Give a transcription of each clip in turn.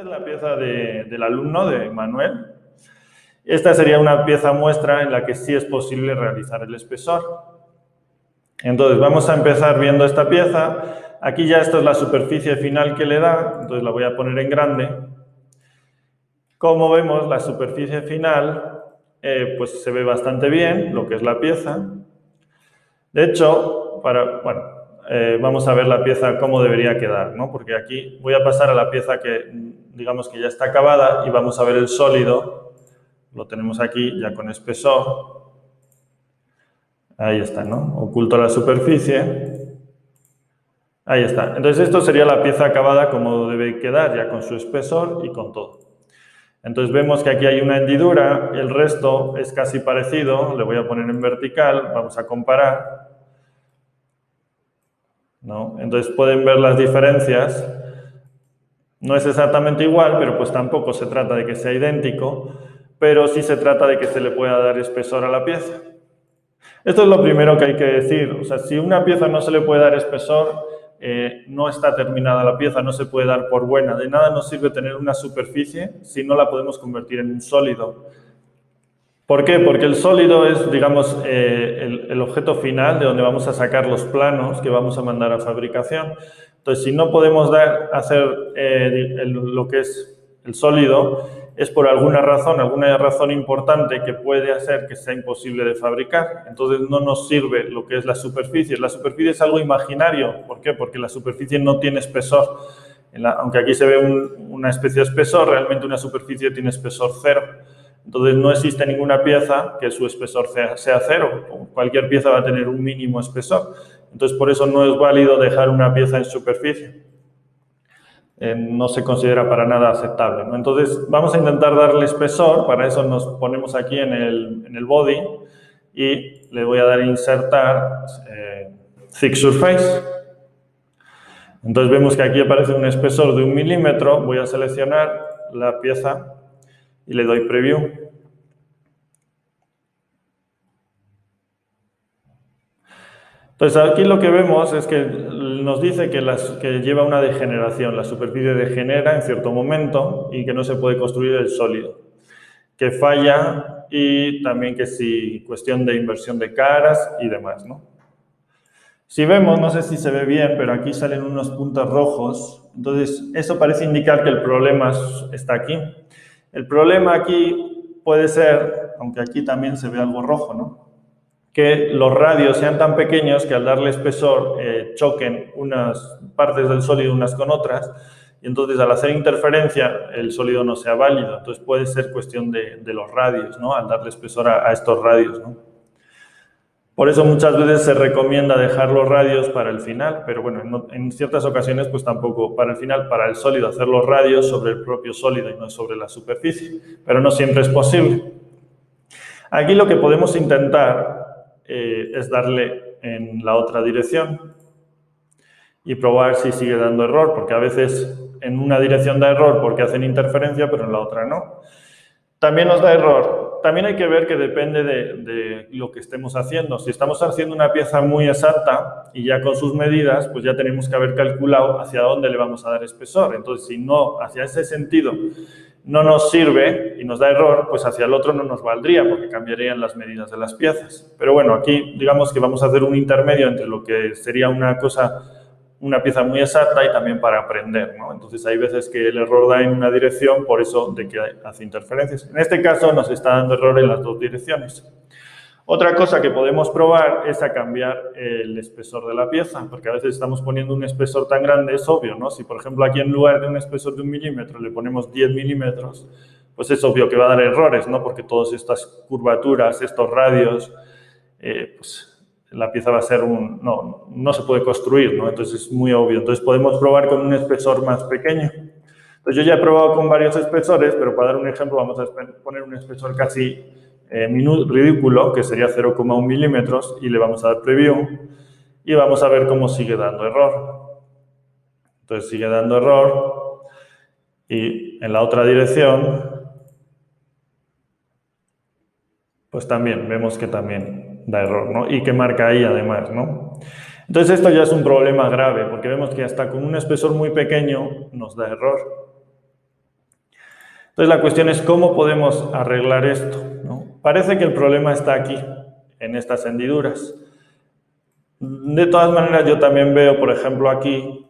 es la pieza del alumno, de Manuel. Esta sería una pieza muestra en la que sí es posible realizar el espesor. Entonces, vamos a empezar viendo esta pieza. Aquí ya esta es la superficie final que le da, entonces la voy a poner en grande. Como vemos, la superficie final pues se ve bastante bien, lo que es la pieza. De hecho, vamos a ver la pieza cómo debería quedar, ¿no? Porque aquí voy a pasar a la pieza que, digamos que ya está acabada y vamos a ver el sólido. Lo tenemos aquí ya con espesor. Ahí está, ¿no? Oculto la superficie. Ahí está. Entonces, esto sería la pieza acabada como debe quedar, ya con su espesor y con todo. Entonces, vemos que aquí hay una hendidura, el resto es casi parecido. Le voy a poner en vertical, vamos a comparar, ¿no? Entonces, pueden ver las diferencias. No es exactamente igual, pero pues tampoco se trata de que sea idéntico, pero sí se trata de que se le pueda dar espesor a la pieza. Esto es lo primero que hay que decir. O sea, si una pieza no se le puede dar espesor, no está terminada la pieza, no se puede dar por buena. De nada nos sirve tener una superficie si no la podemos convertir en un sólido. ¿Por qué? Porque el sólido es, digamos, el objeto final de donde vamos a sacar los planos que vamos a mandar a fabricación. Entonces, si no podemos hacer lo que es el sólido, es por alguna razón importante que puede hacer que sea imposible de fabricar. Entonces, no nos sirve lo que es la superficie. La superficie es algo imaginario. ¿Por qué? Porque la superficie no tiene espesor. Aunque aquí se ve una especie de espesor, realmente una superficie tiene espesor cero. Entonces, no existe ninguna pieza que su espesor sea cero. Cualquier pieza va a tener un mínimo espesor. Entonces, por eso no es válido dejar una pieza en superficie. No se considera para nada aceptable, ¿no? Entonces, vamos a intentar darle espesor. Para eso nos ponemos aquí en el body y le voy a dar insertar thick surface. Entonces, vemos que aquí aparece un espesor de 1 milímetro. Voy a seleccionar la pieza y le doy preview. Entonces, aquí lo que vemos es que nos dice que lleva una degeneración, la superficie degenera en cierto momento y que no se puede construir el sólido, que falla y también que sí, cuestión de inversión de caras y demás, ¿no? Si vemos, no sé si se ve bien, pero aquí salen unos puntos rojos, entonces eso parece indicar que el problema está aquí. El problema aquí puede ser, aunque aquí también se ve algo rojo, ¿no?, que los radios sean tan pequeños que al darle espesor choquen unas partes del sólido unas con otras y entonces al hacer interferencia el sólido no sea válido. Entonces puede ser cuestión de los radios, ¿no?, al darle espesor a estos radios, ¿no? Por eso muchas veces se recomienda dejar los radios para el final, pero bueno, en ciertas ocasiones pues tampoco para el final, para el sólido, hacer los radios sobre el propio sólido y no sobre la superficie, pero no siempre es posible. Aquí lo que podemos intentar es darle en la otra dirección y probar si sigue dando error, porque a veces en una dirección da error porque hacen interferencia, pero en la otra no. También nos da error. También hay que ver que depende de lo que estemos haciendo. Si estamos haciendo una pieza muy exacta y ya con sus medidas, pues ya tenemos que haber calculado hacia dónde le vamos a dar espesor. Entonces, si no, hacia ese sentido no nos sirve y nos da error, pues hacia el otro no nos valdría porque cambiarían las medidas de las piezas. Pero bueno, aquí digamos que vamos a hacer un intermedio entre lo que sería una pieza muy exacta y también para aprender, ¿no? Entonces hay veces que el error da en una dirección por eso de que hace interferencias. En este caso nos está dando error en las dos direcciones. Otra cosa que podemos probar es a cambiar el espesor de la pieza, porque a veces estamos poniendo un espesor tan grande, es obvio, ¿no? Si, por ejemplo, aquí en lugar de un espesor de 1 milímetro le ponemos 10 milímetros, pues es obvio que va a dar errores, ¿no? Porque todas estas curvaturas, estos radios, pues la pieza va a ser no se puede construir, ¿no? Entonces es muy obvio. Entonces podemos probar con un espesor más pequeño. Entonces yo ya he probado con varios espesores, pero para dar un ejemplo vamos a poner un espesor casi ridículo, que sería 0,1 milímetros, y le vamos a dar preview y vamos a ver cómo sigue dando error. Entonces sigue dando error y en la otra dirección pues también vemos que también da error, ¿no? Y que marca ahí además, ¿no? Entonces esto ya es un problema grave porque vemos que hasta con un espesor muy pequeño nos da error. Entonces, la cuestión es cómo podemos arreglar esto, ¿no? Parece que el problema está aquí, en estas hendiduras. De todas maneras, yo también veo, por ejemplo, aquí,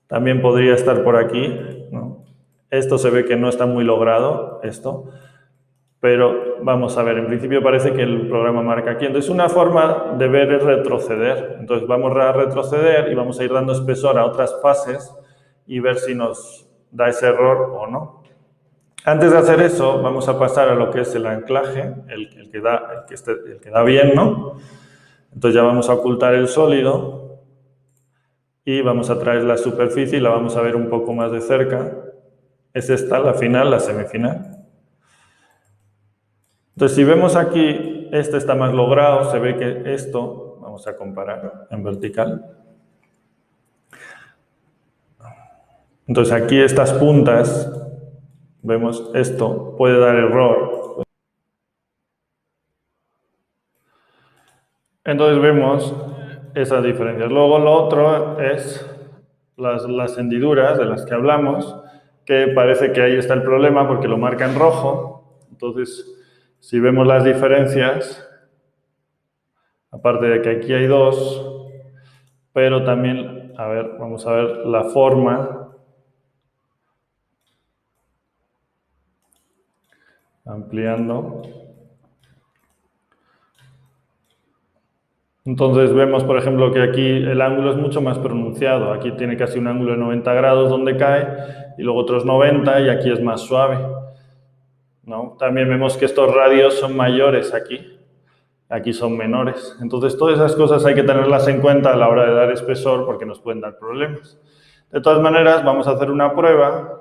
también podría estar por aquí, ¿no? Esto se ve que no está muy logrado, esto, pero vamos a ver, en principio parece que el programa marca aquí. Entonces, una forma de ver es retroceder. Entonces, vamos a retroceder y vamos a ir dando espesor a otras fases y ver si nos da ese error o no. Antes de hacer eso, vamos a pasar a lo que es el anclaje, el que da bien, ¿no? Entonces ya vamos a ocultar el sólido y vamos a traer la superficie y la vamos a ver un poco más de cerca. Es esta, la final, la semifinal. Entonces, si vemos aquí, este está más logrado, se ve que esto, vamos a comparar en vertical. Entonces, aquí estas puntas, vemos esto, puede dar error. Entonces, vemos esas diferencias. Luego, lo otro es las hendiduras de las que hablamos, que parece que ahí está el problema porque lo marca en rojo. Entonces, si vemos las diferencias, aparte de que aquí hay dos, pero también, a ver, vamos a ver la forma. Ampliando. Entonces vemos, por ejemplo, que aquí el ángulo es mucho más pronunciado. Aquí tiene casi un ángulo de 90 grados donde cae y luego otros 90 y aquí es más suave, ¿no? También vemos que estos radios son mayores aquí son menores. Entonces todas esas cosas hay que tenerlas en cuenta a la hora de dar espesor porque nos pueden dar problemas. De todas maneras, vamos a hacer una prueba.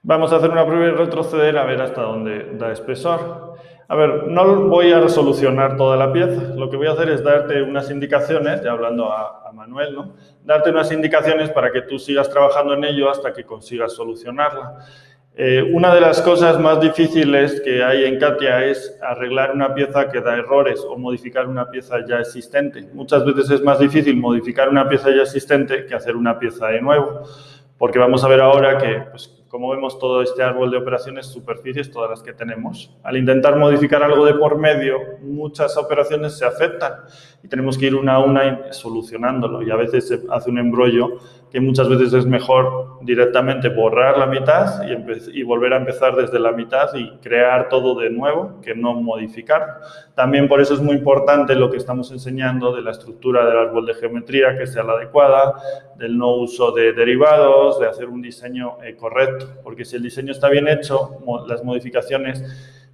Vamos a hacer una prueba y retroceder a ver hasta dónde da espesor. A ver, no voy a resolucionar toda la pieza. Lo que voy a hacer es darte unas indicaciones, ya hablando a Manuel, ¿no? Darte unas indicaciones para que tú sigas trabajando en ello hasta que consigas solucionarla. Una de las cosas más difíciles que hay en CATIA es arreglar una pieza que da errores o modificar una pieza ya existente. Muchas veces es más difícil modificar una pieza ya existente que hacer una pieza de nuevo, porque vamos a ver ahora que, pues, como vemos todo este árbol de operaciones, superficies, todas las que tenemos. Al intentar modificar algo de por medio, muchas operaciones se afectan y tenemos que ir una a una solucionándolo y a veces se hace un embrollo que muchas veces es mejor directamente borrar la mitad y volver a empezar desde la mitad y crear todo de nuevo que no modificar. También por eso es muy importante lo que estamos enseñando de la estructura del árbol de geometría, que sea la adecuada, del no uso de derivados, de hacer un diseño correcto, porque si el diseño está bien hecho, las modificaciones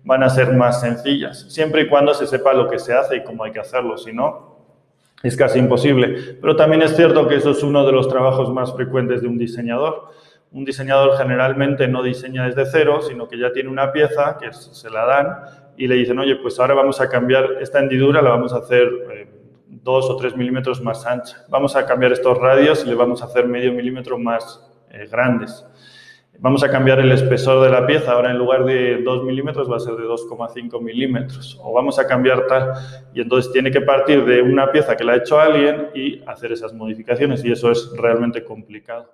van a ser más sencillas, siempre y cuando se sepa lo que se hace y cómo hay que hacerlo, si no, es casi imposible. Pero también es cierto que eso es uno de los trabajos más frecuentes de un diseñador. Un diseñador generalmente no diseña desde cero, sino que ya tiene una pieza que se la dan y le dicen, oye, pues ahora vamos a cambiar esta hendidura, la vamos a hacer 2 o 3 milímetros más ancha. Vamos a cambiar estos radios y le vamos a hacer medio milímetro más grandes. Vamos a cambiar el espesor de la pieza, ahora en lugar de 2 milímetros va a ser de 2,5 milímetros. O vamos a cambiar tal, y entonces tiene que partir de una pieza que la ha hecho alguien y hacer esas modificaciones, y eso es realmente complicado.